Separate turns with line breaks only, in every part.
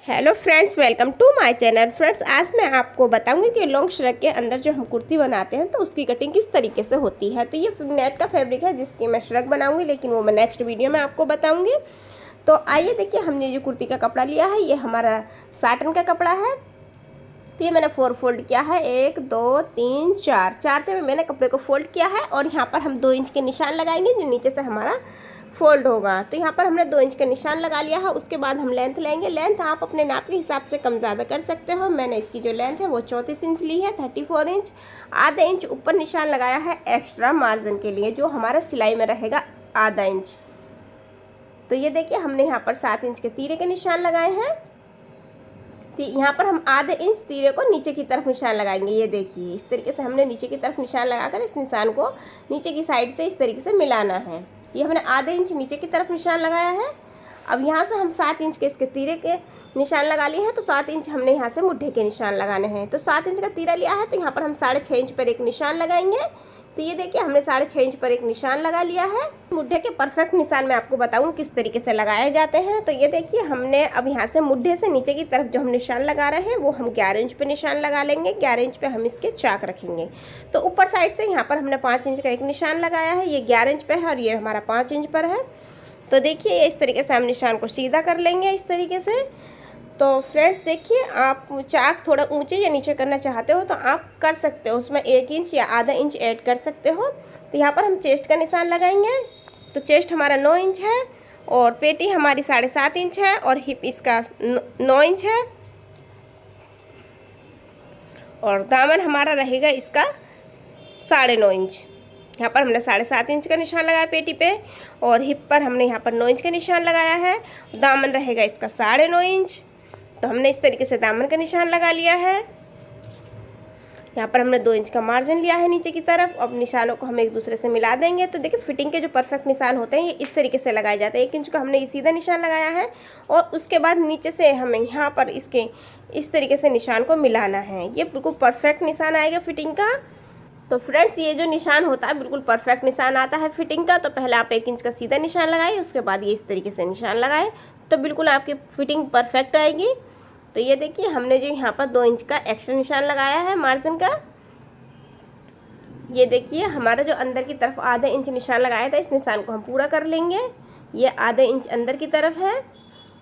Hello friends, welcome to my channel. Friends, आज मैं आपको बताऊंगी कि लॉन्ग श्रग के अंदर जो हम कुर्ती बनाते हैं तो उसकी कटिंग किस तरीके से होती है। तो ये नेट का फैब्रिक है जिसकी मैं श्रग बनाऊंगी, लेकिन वो मैं नेक्स्ट वीडियो में आपको बताऊंगी। तो आइए देखिए, हमने जो कुर्ती का कपड़ा लिया है ये हमारा साटन का कपड़ा है। तो ये मैंने 4 फोल्ड किया है, 1 2 3 4 4 मैंने कपड़े को फोल्ड किया है। और यहाँ पर हम 2 इंच के निशान लगाएंगे जो नीचे से हमारा फोल्ड होगा। तो यहाँ पर हमने 2 इंच का निशान लगा लिया है। उसके बाद हम लेंथ लेंगे। लेंथ आप अपने नाप के हिसाब से कम ज़्यादा कर सकते हो। मैंने इसकी जो लेंथ है वो 34 इंच ली है, 34 इंच। आधा इंच ऊपर निशान लगाया है एक्स्ट्रा मार्जिन के लिए, जो हमारा सिलाई में रहेगा आधा इंच। तो ये देखिए, हमने यहाँ पर 7 इंच के तीरे के निशान लगाए हैं। तो यहाँ पर हम आधे इंच तीरे को नीचे की तरफ निशान लगाएंगे। ये देखिए, इस तरीके से हमने नीचे की तरफ निशान लगाकर इस निशान को नीचे की साइड से इस तरीके से मिलाना है। ये हमने आधे इंच नीचे की तरफ निशान लगाया है। अब यहाँ से हम 7 इंच के इसके तीरे के निशान लगा लिए हैं। तो 7 इंच हमने यहाँ से मुड्ढे के निशान लगाने हैं। तो 7 इंच का तीरा लिया है, तो यहाँ पर हम 6.5 इंच पर एक निशान लगाएंगे। तो ये देखिए, हमने 6.5 इंच पर एक निशान लगा लिया है। मुड्ढे के परफेक्ट निशान मैं आपको बताऊँ किस तरीके से लगाए जाते हैं। तो ये देखिए, हमने अब यहाँ से मुड्ढे से नीचे की तरफ जो हम निशान लगा रहे हैं वो हम 11 इंच पे निशान लगा लेंगे। 11 इंच पे हम इसके चाक रखेंगे। तो ऊपर साइड से यहाँ पर हमने 5 इंच का एक निशान लगाया है। ये 11 इंच पे है और ये हमारा 5 इंच पर है। तो देखिए, इस तरीके से हम निशान को सीधा कर लेंगे इस तरीके से। तो फ्रेंड्स देखिए, आप चाक थोड़ा ऊंचे या नीचे करना चाहते हो तो आप कर सकते हो, उसमें 1 इंच या आधा इंच ऐड कर सकते हो। तो यहाँ पर हम चेस्ट का निशान लगाएंगे। तो चेस्ट हमारा 9 इंच है और पेटी हमारी 7.5 इंच है और हिप इसका 9 इंच है। और दामन हमारा रहेगा इसका 9.5 इंच। यहाँ पर हमने 7.5 इंच का निशान लगाया पेटी पे और हिप पर हमने यहाँ पर 9 इंच का निशान लगाया है। दामन रहेगा इसका 9.5 इंच। तो हमने इस तरीके से दामन का निशान लगा लिया है। यहाँ पर हमने 2 इंच का मार्जिन लिया है नीचे की तरफ। अब निशानों को हम एक दूसरे से मिला देंगे। तो देखिए, फिटिंग के जो परफेक्ट निशान होते हैं ये इस तरीके से लगाए जाते हैं। 1 इंच का हमने ये सीधा निशान लगाया है और उसके बाद नीचे से हमें यहाँ पर इसके इस तरीके से निशान को मिलाना है। ये बिल्कुल परफेक्ट निशान आएगा फिटिंग का। तो फ्रेंड्स, ये जो निशान होता है बिल्कुल परफेक्ट निशान आता है फिटिंग का। तो पहले आप 1 इंच का सीधा निशान लगाइए, उसके बाद ये इस तरीके से निशान लगाएं तो बिल्कुल आपकी फिटिंग परफेक्ट आएगी। तो ये देखिए, हमने जो यहाँ पर 2 इंच का एक्स्ट्रा निशान लगाया है मार्जिन का। ये देखिए, हमारा जो अंदर की तरफ आधा इंच निशान लगाया था इस निशान को हम पूरा कर लेंगे। ये आधा इंच अंदर की तरफ है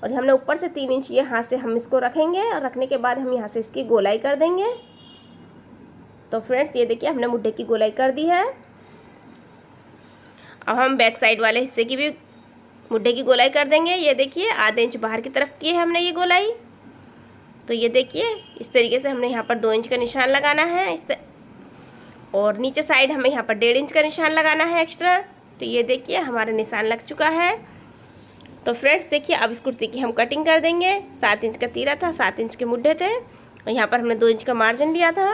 और हमने ऊपर से 3 इंच ये हाथ से हम इसको रखेंगे और रखने के बाद हम यहाँ से इसकी गोलाई कर देंगे। तो फ्रेंड्स, ये देखिए, हमने मुड्ढे की गोलाई कर दी है। अब हम बैक साइड वाले हिस्से की भी मुड्ढे की गोलाई कर देंगे। ये देखिए, आधे इंच बाहर की तरफ की है हमने ये गोलाई। तो ये देखिए, इस तरीके से हमने यहाँ पर 2 इंच का निशान लगाना है और नीचे साइड हमें यहाँ पर 1.5 इंच का निशान लगाना है एक्स्ट्रा। तो ये देखिए, हमारा निशान लग चुका है। तो फ्रेंड्स देखिए, अब इस कुर्ती की हम कटिंग कर देंगे। 7 इंच का तीरा था, 7 इंच के मुड्ढे थे और यहाँ पर हमने 2 इंच का मार्जिन लिया था।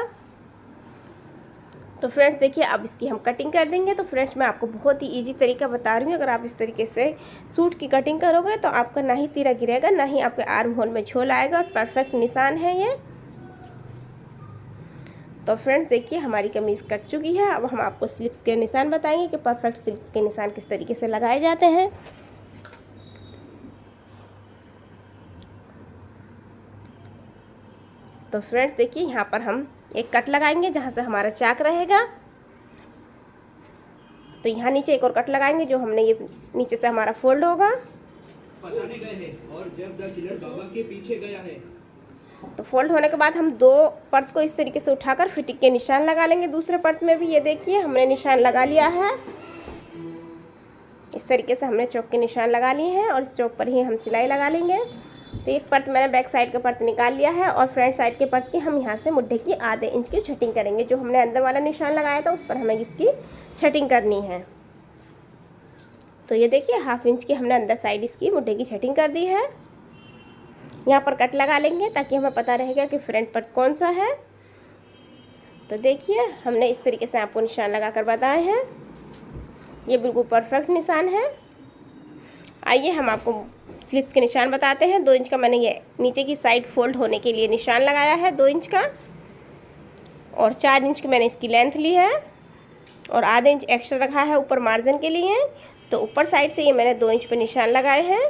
तो फ्रेंड्स देखिए, अब इसकी हम कटिंग कर देंगे। तो फ्रेंड्स, मैं आपको बहुत ही इजी तरीका बता रही हूँ। अगर आप इस तरीके से सूट की कटिंग करोगे तो आपका ना ही तीरा गिरेगा, ना ही आपके आर्म होल में झोल आएगा और परफेक्ट निशान है ये। तो फ्रेंड्स देखिए, हमारी कमीज़ कट चुकी है। अब हम आपको स्लिप्स के निशान बताएंगे कि परफेक्ट स्लिप्स के निशान किस तरीके से लगाए जाते हैं। तो फ्रेंड्स देखिए, यहाँ पर हम एक कट लगाएंगे जहाँ से हमारा चाक रहेगा। तो यहाँ नीचे एक और कट लगाएंगे जो हमने ये नीचे से हमारा फोल्ड होगा।
बचाने गए हैं और जब द किलर बाबा के पीछे गया है।
तो फोल्ड होने के बाद हम 2 परत को इस तरीके से उठाकर फिटिंग के निशान लगा लेंगे। दूसरे परत में भी ये देखिए, हमने निशान लगा लिया है। इस तरीके से हमने चौक के निशान लगा लिए हैं और इस चौक पर ही हम सिलाई लगा लेंगे। तो एक परत मैंने बैक साइड का परत निकाल लिया है और फ्रंट साइड के परत की हम यहाँ से मुड्ढे की आधे इंच की छटिंग करेंगे। जो हमने अंदर वाला निशान लगाया था उस पर हमें इसकी छटिंग करनी है। तो ये देखिए, 1/2 इंच की हमने अंदर साइड इसकी मुड्ढे की छटिंग कर दी है। यहाँ पर कट लगा लेंगे ताकि हमें पता रहेगा कि फ्रंट परत कौन सा है। तो देखिए, हमने इस तरीके से आपको निशान लगा कर बताए हैं। ये बिल्कुल परफेक्ट निशान है। आइए हम आपको स्लिप्स के निशान बताते हैं। 2 इंच का मैंने ये नीचे की साइड फोल्ड होने के लिए निशान लगाया है 2 इंच का और 4 इंच की मैंने इसकी लेंथ ली है और आधे इंच एक्स्ट्रा रखा है ऊपर मार्जिन के लिए। तो ऊपर साइड से ये मैंने 2 इंच पे निशान लगाए हैं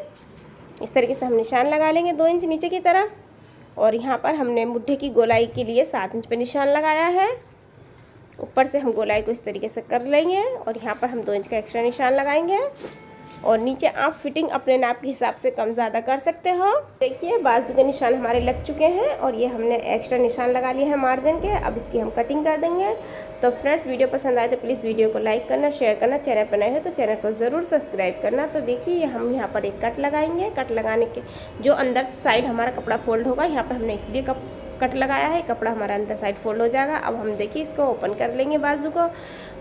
इस तरीके से हम निशान लगा लेंगे 2 इंच नीचे की तरफ। और यहाँ पर हमने मुट्ठी की गोलाई के लिए 7 इंच पे निशान लगाया है। ऊपर से हम गोलाई को इस तरीके से कर लेंगे और यहाँ पर हम 2 इंच का एक्स्ट्रा निशान लगाएंगे। और नीचे आप फिटिंग अपने नाप के हिसाब से कम ज़्यादा कर सकते हो। देखिए बाजू के निशान हमारे लग चुके हैं और ये हमने एक्स्ट्रा निशान लगा लिए हैं मार्जिन के। अब इसकी हम कटिंग कर देंगे। तो फ्रेंड्स वीडियो पसंद आए तो प्लीज़ वीडियो को लाइक करना, शेयर करना, चैनल पर नए हो तो चैनल को ज़रूर सब्सक्राइब करना। तो देखिए हम यहाँ पर एक कट लगाएंगे। कट लगाने के जो अंदर साइड हमारा कपड़ा फोल्ड होगा, यहाँ पर हमने इसलिए कट लगाया है, कपड़ा हमारा अंदर साइड फोल्ड हो जाएगा। अब हम देखिए इसको ओपन कर लेंगे। बाजू को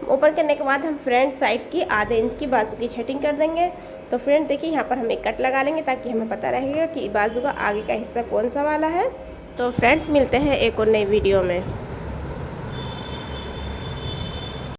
ओपन करने के बाद हम फ्रंट साइड की आधे इंच की बाजू की छटिंग कर देंगे। तो फ्रेंड देखिए यहाँ पर हम एक कट लगा लेंगे ताकि हमें पता रहेगा कि बाजू का आगे का हिस्सा कौन सा वाला है। तो फ्रेंड्स मिलते हैं एक और नई वीडियो में।